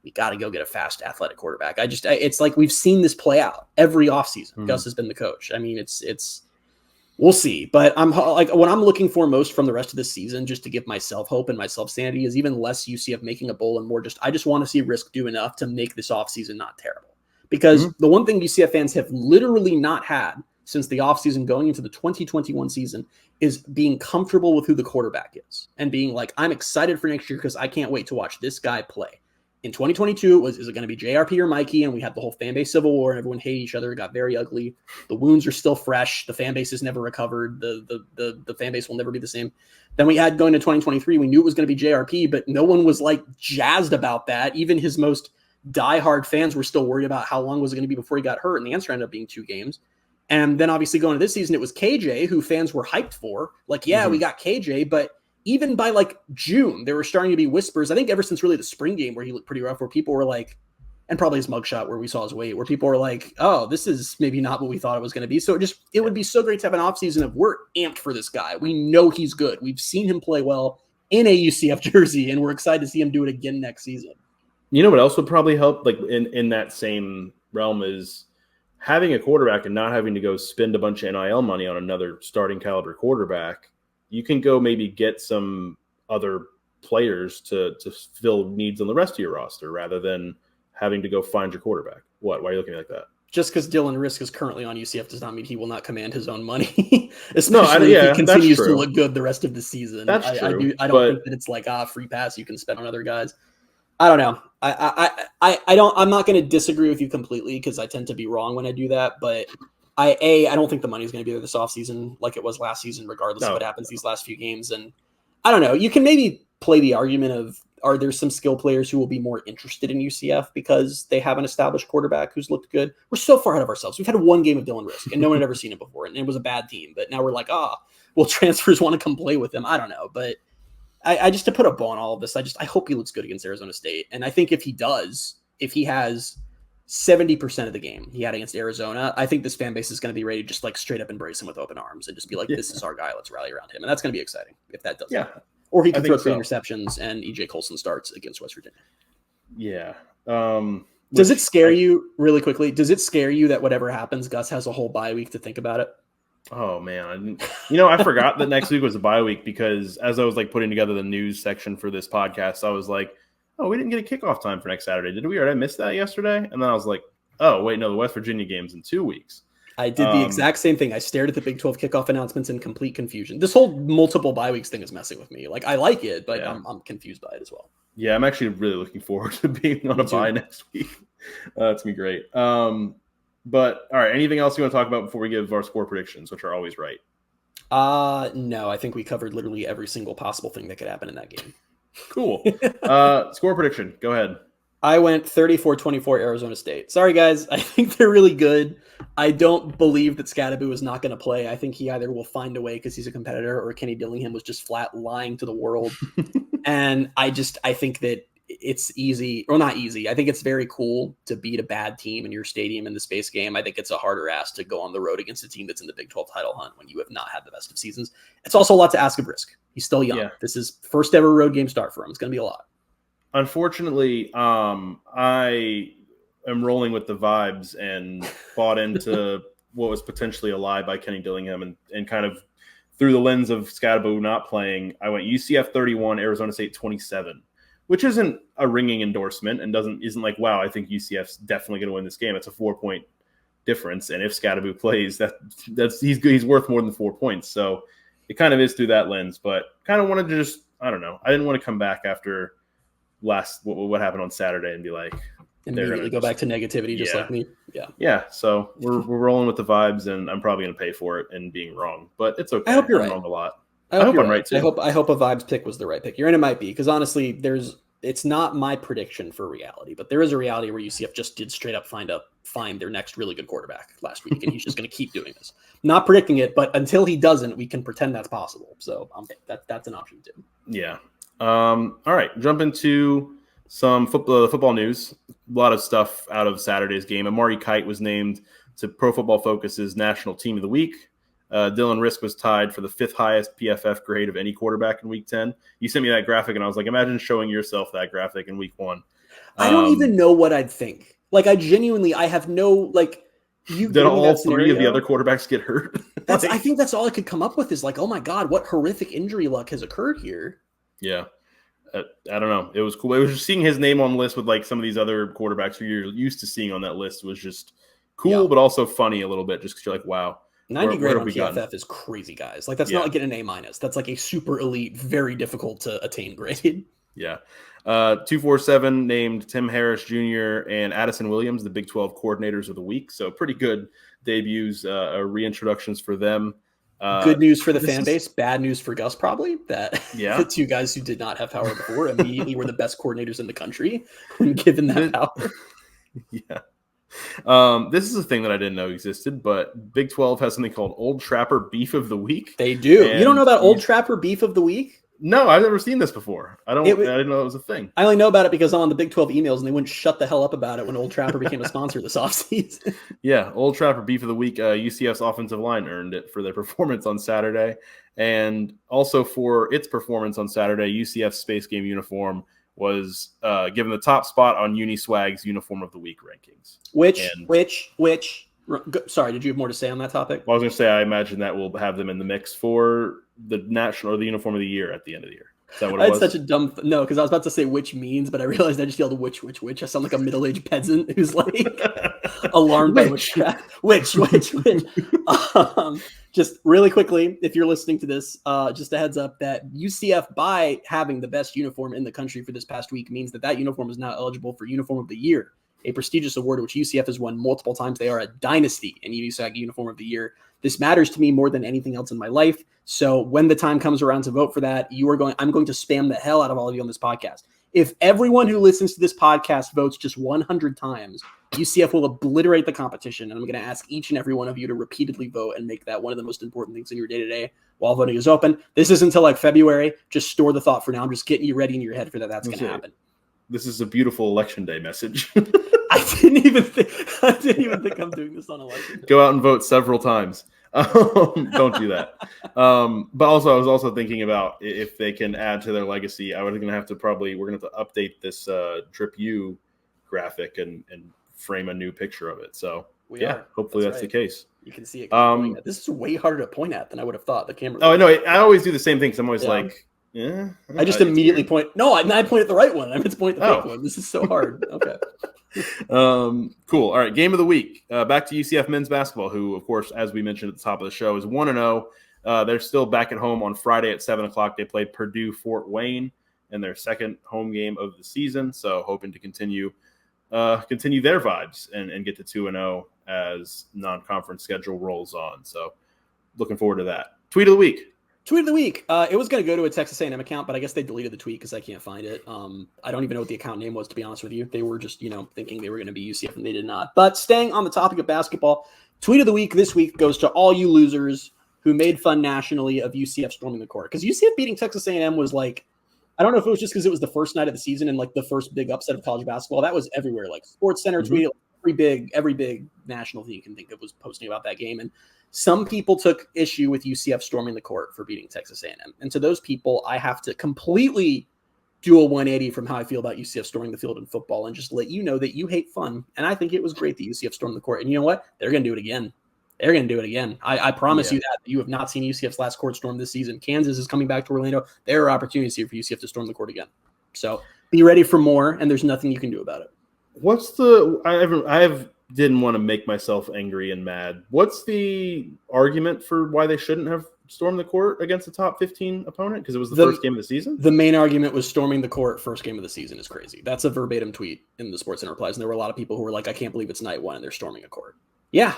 C: we got to go get a fast athletic quarterback. It's like we've seen this play out every offseason. Mm-hmm. Gus has been the coach. I mean, it's we'll see. But I'm like, what I'm looking for most from the rest of this season, just to give myself hope and myself sanity, is even less UCF making a bowl and more I just want to see Risk do enough to make this offseason not terrible. Because the one thing UCF fans have literally not had since the offseason going into the 2021 season is being comfortable with who the quarterback is and being like, I'm excited for next year because I can't wait to watch this guy play. In 2022, is it going to be JRP or Mikey? And we had the whole fan base civil war and everyone hated each other. It got very ugly. The wounds are still fresh. The fan base has never recovered. The fan base will never be the same. Then we had going to 2023, we knew it was going to be JRP, but no one was like jazzed about that. Even his most diehard fans were still worried about how long was it going to be before he got hurt. And the answer ended up being 2 games. And then obviously going to this season, it was KJ who fans were hyped for. Like, we got KJ, but even by like June, there were starting to be whispers. I think ever since really the spring game where he looked pretty rough, where people were like, and probably his mugshot where we saw his weight, where people were like, oh, this is maybe not what we thought it was going to be. So it would be so great to have an offseason of we're amped for this guy. We know he's good. We've seen him play well in a UCF jersey, and we're excited to see him do it again next season.
B: You know what else would probably help, like in that same realm, is having a quarterback and not having to go spend a bunch of NIL money on another starting caliber quarterback. You can go maybe get some other players to fill needs on the rest of your roster rather than having to go find your quarterback. What? Why are you looking like that?
C: Just because Dylan Risk is currently on UCF does not mean he will not command his own money, especially if he continues to look good the rest of the season.
B: That's true.
C: I don't think that it's like free pass you can spend on other guys. I don't know. I'm not going to disagree with you completely because I tend to be wrong when I do that. But I don't think the money's going to be there this offseason like it was last season, regardless of what happens these last few games. And I don't know. You can maybe play the argument of, are there some skill players who will be more interested in UCF because they have an established quarterback who's looked good? We're so far ahead of ourselves. We've had 1 game of Dylan Risk, and no one had ever seen it before. And it was a bad team. But now we're like, well, transfers want to come play with him. I don't know. But I just, to put a bow on all of this, I hope he looks good against Arizona State. And I think if he does, if he has 70% of the game he had against Arizona, I think this fan base is going to be ready to just like straight up embrace him with open arms and just be like, this is our guy. Let's rally around him. And that's going to be exciting if that does happen. Or he can throw 3 interceptions and EJ Colson starts against West Virginia.
B: Yeah.
C: Does it scare you really quickly? Does it scare you that whatever happens, Gus has a whole bye week to think about it?
B: Oh man, I forgot that next week was a bye week because as I was like putting together the news section for this podcast, I was like, oh, we didn't get a kickoff time for next Saturday, did we? Or did I miss that yesterday? And then I was like, oh wait, no, the West Virginia game's in 2 weeks.
C: I did the exact same thing. I stared at the Big 12 kickoff announcements in complete confusion. This whole multiple bye weeks thing is messing with me. Like, I like it, but yeah. I'm confused by it as well.
B: Yeah, I'm actually really looking forward to being on a bye next week. That's gonna be great. But all right, anything else you want to talk about before we give our score predictions, which are always right?
C: No, I think we covered literally every single possible thing that could happen in that game.
B: Cool. Score prediction. Go ahead.
C: I went 34-24 Arizona State. Sorry, guys. I think they're really good. I don't believe that Scadaboo is not going to play. I think he either will find a way because he's a competitor or Kenny Dillingham was just flat lying to the world. And I think that it's easy, or not easy. I think it's very cool to beat a bad team in your stadium in the space game. I think it's a harder ask to go on the road against a team that's in the Big 12 title hunt when you have not had the best of seasons. It's also a lot to ask of risk. He's still young. Yeah. This is first ever road game start for him. It's going to be a lot.
B: Unfortunately, I am rolling with the vibes and bought into what was potentially a lie by Kenny Dillingham and kind of through the lens of Scadaboo not playing, I went UCF 31, Arizona State 27, which isn't a ringing endorsement and isn't like, wow, I think UCF's definitely going to win this game. It's a 4-point difference. And if Scadaboo plays, he's worth more than 4 points. So it kind of is through that lens, but kind of wanted to just, I don't know. I didn't want to come back after what happened on Saturday and be like,
C: immediately go back to negativity, just like me.
B: Yeah. So we're rolling with the vibes, and I'm probably going to pay for it and being wrong, but it's okay.
C: I hope you're right.
B: Wrong a lot.
C: I hope I'm right too. I hope a vibes pick was the right pick. And it might be because honestly, it's not my prediction for reality, but there is a reality where UCF just did straight up find their next really good quarterback last week, and he's just going to keep doing this. Not predicting it, but until he doesn't, we can pretend that's possible. So that's an option too.
B: Yeah. All right, jump into some football news. A lot of stuff out of Saturday's game. Amari Kite was named to Pro Football Focus's National Team of the Week. Dylan Risk was tied for the 5th highest PFF grade of any quarterback in Week 10. You sent me that graphic, and I was like, imagine showing yourself that graphic in Week 1.
C: I don't even know what I'd think. Like, I have no, like,
B: did all three of the other quarterbacks get hurt?
C: I think that's all I could come up with is like, oh my God, what horrific injury luck has occurred here?
B: Yeah. I don't know. It was cool. It was just seeing his name on the list with like some of these other quarterbacks who you're used to seeing on that list was just cool, but also funny a little bit just because you're like, wow.
C: 90 grade on PFF is crazy, guys. Like that's not like getting an A-. That's like a super elite, very difficult to attain grade.
B: Yeah. 247 named Tim Harris Jr. and Addison Williams, the Big 12 coordinators of the week. So pretty good debuts, reintroductions for them.
C: Good news for the fan base, bad news for Gus probably, that the two guys who did not have power before immediately were the best coordinators in the country when given that power.
B: Yeah. This is a thing that I didn't know existed, but Big 12 has something called Old Trapper Beef of the Week.
C: They do. You don't know about Old Trapper Beef of the Week?
B: No, I've never seen this before. I didn't know it was a thing.
C: I only know about it because I'm on the Big 12 emails and they wouldn't shut the hell up about it when Old Trapper became a sponsor this offseason.
B: Yeah, Old Trapper Beef of the Week. UCF's offensive line earned it for their performance on Saturday. And also for its performance on Saturday, UCF's Space Game uniform was given the top spot on Uniswag's Uniform of the Week rankings.
C: Sorry, did you have more to say on that topic?
B: Well, I was going to say, I imagine that we'll have them in the mix for the national or the Uniform of the Year at the end of the year. Is that what it was?
C: That's such a dumb no, because I was about to say which means, but I realized I just yelled which. I sound like a middle-aged peasant who's like alarmed by which. Just really quickly, if you're listening to this, just a heads up that UCF, by having the best uniform in the country for this past week, means that uniform is now eligible for Uniform of the Year, a prestigious award which UCF has won multiple times. They are a dynasty in USAC Uniform of the Year. This matters to me more than anything else in my life. So when the time comes around to vote for that, I'm going to spam the hell out of all of you on this podcast. If everyone who listens to this podcast votes just 100 times, UCF will obliterate the competition. And I'm going to ask each and every one of you to repeatedly vote and make that one of the most important things in your day-to-day while voting is open. This isn't until like February. Just store the thought for now. I'm just getting you ready in your head for that. That's going to happen.
B: This is a beautiful election day message.
C: I didn't even think I'm doing this on election day.
B: Go out and vote several times. Don't do that. But also, I was also thinking about if they can add to their legacy. We're going to have to update this Drip U graphic and frame a new picture of it. So
C: We are.
B: Hopefully that's the case.
C: You can see it. This is way harder to point at than I would have thought. The camera.
B: Oh, I know. I always do the same thing. So I'm always like, yeah.
C: I just immediately point. No, I point at the right one. I meant to point at the fake one. This is so hard. Okay.
B: Cool. All right. Game of the week. Back to UCF men's basketball, who, of course, as we mentioned at the top of the show, is 1-0. They're still back at home on Friday at 7:00. They played Purdue Fort Wayne in their second home game of the season. So hoping to continue their vibes and get to 2-0 as non-conference schedule rolls on. So looking forward to that. Tweet of the week.
C: It was going to go to a Texas A&M account, but I guess they deleted the tweet because I can't find it. I don't even know what the account name was, to be honest with you. They were just, thinking they were going to be UCF, and they did not. But staying on the topic of basketball, tweet of the week this week goes to all you losers who made fun nationally of UCF storming the court. Because UCF beating Texas A&M was like, I don't know if it was just because it was the first night of the season and like the first big upset of college basketball. That was everywhere. Like Sports Center tweeted, every big national thing you can think of was posting about that game. And some people took issue with UCF storming the court for beating Texas A&M. And to those people, I have to completely do a 180 from how I feel about UCF storming the field in football and just let you know that you hate fun. And I think it was great that UCF stormed the court. And you know what? They're going to do it again. I promise you that. You have not seen UCF's last court storm this season. Kansas is coming back to Orlando. There are opportunities here for UCF to storm the court again. So be ready for more, and there's nothing you can do about it.
B: I didn't want to make myself angry and mad. What's the argument for why they shouldn't have stormed the court against a top 15 opponent? Because it was the first game of the season?
C: The main argument was storming the court first game of the season is crazy. That's a verbatim tweet in the Sports Center replies. And there were a lot of people who were like, I can't believe it's night one and they're storming a court. Yeah.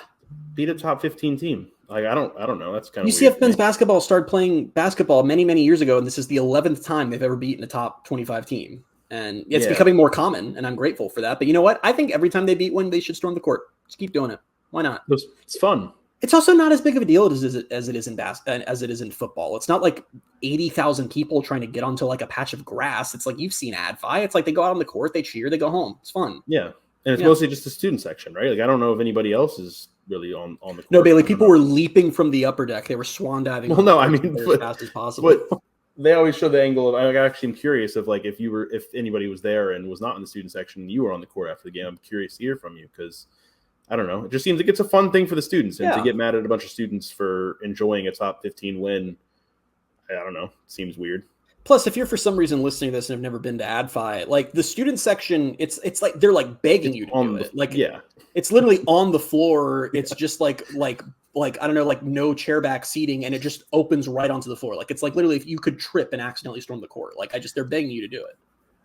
B: Beat a top 15 team. Like, I don't know. That's kind of
C: UCF men's basketball started playing basketball many, many years ago. And this is the 11th time they've ever beaten a top 25 team. And it's becoming more common, and I'm grateful for that. But you know what? I think every time they beat one, they should storm the court. Just keep doing it. Why not?
B: It's fun.
C: It's also not as big of a deal as it is in football. It's not like 80,000 people trying to get onto like a patch of grass. It's like you've seen AdFi. It's like they go out on the court, they cheer, they go home. It's fun.
B: Yeah, and it's mostly just the student section, right? Like I don't know if anybody else is really on the court.
C: No, Bailey. People were leaping from the upper deck. They were swan diving.
B: Well, no, I mean,
C: as fast as possible.
B: But they always show the angle of. I actually am curious if like if anybody was there and was not in the student section, and you were on the court after the game. I'm curious to hear from you because I don't know. It just seems like it's a fun thing for the students, and to get mad at a bunch of students for enjoying a top 15 win, I don't know. Seems weird.
C: Plus, if you're for some reason listening to this and have never been to AdFi, like the student section, it's like they're like begging you to do it. Like it's literally on the floor. It's just like I don't know, like no chair back seating, and it just opens right onto the floor. Like it's like literally if you could trip and accidentally storm the court. Like they're begging you to do it.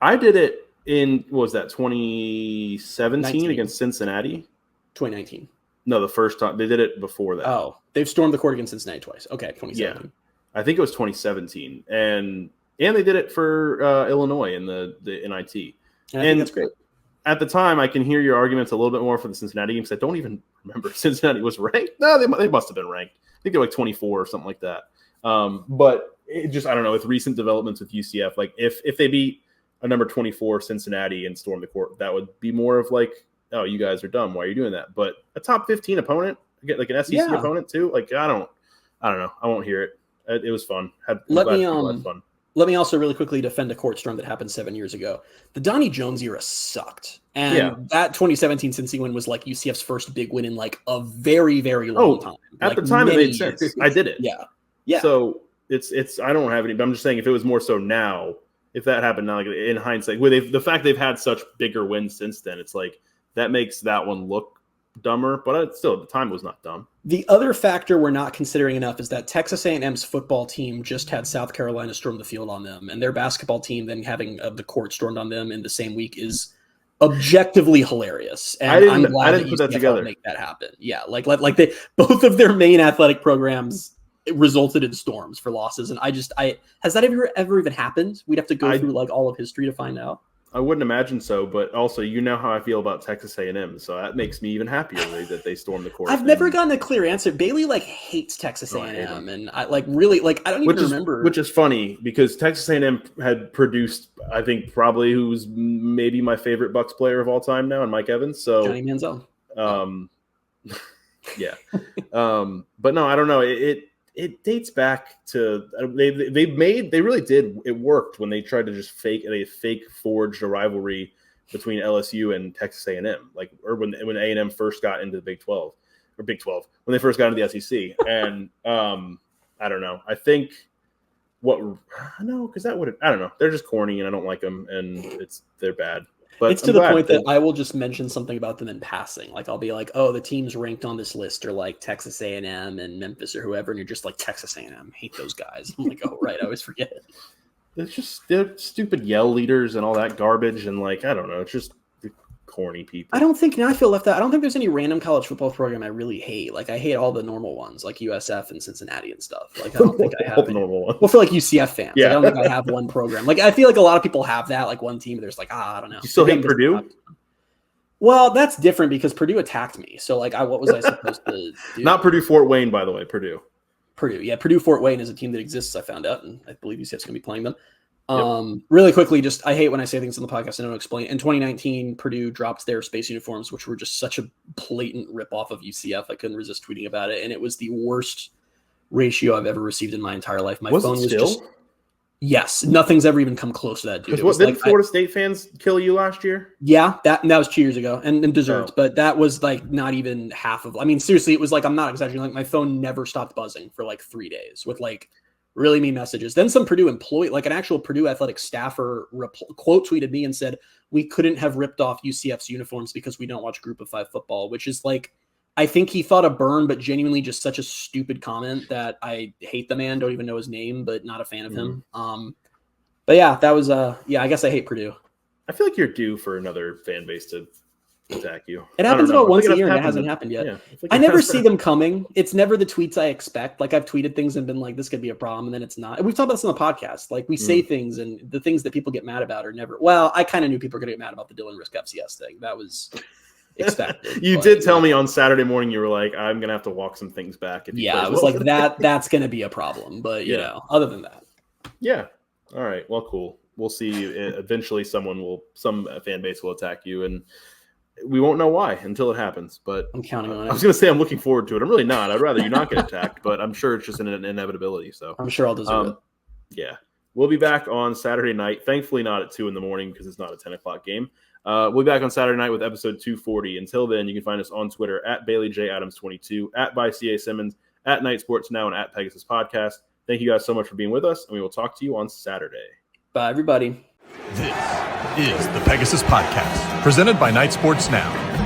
B: I did it in what was that 2017
C: 19.
B: Against Cincinnati.
C: 2019.
B: No, the first time they did it before that.
C: Oh, they've stormed the court against Cincinnati twice. Okay, 2017.
B: Yeah, I think it was 2017, and they did it for Illinois in the NIT.
C: And I think that's great.
B: At the time, I can hear your arguments a little bit more for the Cincinnati game because I don't even remember if Cincinnati was ranked. No, they must have been ranked. I think they're like 24 or something like that. But it just I don't know. With recent developments with UCF, like if they beat a number 24 Cincinnati and storm the court, that would be more of like, oh, you guys are dumb. Why are you doing that? But a top 15 opponent, get like an SEC opponent too. Like I don't know. I won't hear it. It was fun. Had fun.
C: Let me also really quickly defend a court storm that happened 7 years ago. The Donnie Jones era sucked. And that 2017 Cincy win was like UCF's first big win in like a very, very long time.
B: At the time, it made sense. I did it.
C: Yeah.
B: So it's I don't have any, but I'm just saying if it was more so now, if that happened now, like in hindsight, with the fact they've had such bigger wins since then, it's like that makes that one look dumber, but still at the time it was not dumb.
C: The other factor we're not considering enough is that Texas A&M's football team just had South Carolina storm the field on them, and their basketball team then having the court stormed on them in the same week is objectively hilarious. And
B: I'm glad I didn't put that together.
C: Make that happen. Yeah, like they both of their main athletic programs resulted in storms for losses, and has that ever even happened? We'd have to go through like all of history to find out.
B: I wouldn't imagine so, but also you know how I feel about Texas A&M, so that makes me even happier that they stormed the court.
C: I've never gotten a clear answer. Bailey like hates Texas A&M, and I like really like I don't even remember.
B: Which is funny because Texas A&M had produced, I think, probably who's maybe my favorite Bucks player of all time now, and Mike Evans. So
C: Johnny Manziel.
B: But no, I don't know. It dates back to they really did. It worked when they tried to just fake forged a rivalry between LSU and Texas A&M, like or when A&M first got into the Big 12 when they first got into the SEC. And I don't know. I think because that would I don't know. They're just corny and I don't like them, and they're bad. But
C: it's to the point that I will just mention something about them in passing. Like I'll be like, oh, the teams ranked on this list are like Texas A&M and Memphis or whoever, and you're just like Texas A&M. Hate those guys. I'm like, oh right, I always forget.
B: They're stupid yell leaders and all that garbage, and like I don't know, it's just corny people.
C: I don't think now I feel left out. I don't think there's any random college football program I really hate. Like I hate all the normal ones, like USF and Cincinnati and stuff. Like I don't think I have
B: the normal ones.
C: Well, for like UCF fans,
B: yeah.
C: Like, I don't think I have one program. Like I feel like a lot of people have that, like one team. There's like I don't know.
B: You still hate Purdue?
C: Well, that's different because Purdue attacked me. So like what was I supposed to do?
B: Not Purdue Fort Wayne, by the way. Purdue.
C: Yeah, Purdue Fort Wayne is a team that exists. I found out, and I believe UCF's going to be playing them. Really quickly, I hate when I say things on the podcast and don't explain. In 2019, Purdue dropped their space uniforms, which were just such a blatant ripoff of UCF. I couldn't resist tweeting about it, and it was the worst ratio I've ever received in my entire life. My phone was just yes, nothing's ever even come close to that, dude.
B: Didn't Florida State fans kill you last year?
C: Yeah, that was 2 years ago, and deserved, but that was like not even half of. I mean, seriously, it was like I'm not exaggerating. Like my phone never stopped buzzing for like 3 days with like really mean messages. Then some Purdue employee, like an actual Purdue athletic staffer, quote tweeted me and said, we couldn't have ripped off UCF's uniforms because we don't watch Group of 5 football, which is like, I think he thought a burn, but genuinely just such a stupid comment that I hate the man, don't even know his name, but not a fan of him. But yeah, that was, I guess I hate Purdue.
B: I feel like you're due for another fan base to attack you.
C: It happens about once a year and it hasn't happened yet. Yeah, I never see them coming. It's never the tweets I expect. Like I've tweeted things and been like, this could be a problem. And then it's not. And we've talked about this on the podcast. Like we say things and the things that people get mad about are never, well, I kind of knew people were going to get mad about the Dylan Risk FCS thing. That was expected.
B: You did tell me on Saturday morning, you were like, I'm going to have to walk some things back.
C: I was like that's going to be a problem. But you know, other than that.
B: Yeah. All right. Well, cool. We'll see. Eventually some fan base will attack you, and we won't know why until it happens, but
C: I'm counting on it.
B: I was going to say I'm looking forward to it. I'm really not. I'd rather you not get attacked, but I'm sure it's just an inevitability. So
C: I'm sure I'll deserve it.
B: Yeah. We'll be back on Saturday night. Thankfully not at 2 a.m. because it's not a 10 o'clock game. We'll be back on Saturday night with episode 240. Until then, you can find us on Twitter at BaileyJAdams22, at @ByCASimmons, at Night Sports Now, and at Pegasus Podcast. Thank you guys so much for being with us, and we will talk to you on Saturday.
C: Bye, everybody.
A: This is the Pegasus Podcast, presented by Night Sports Now.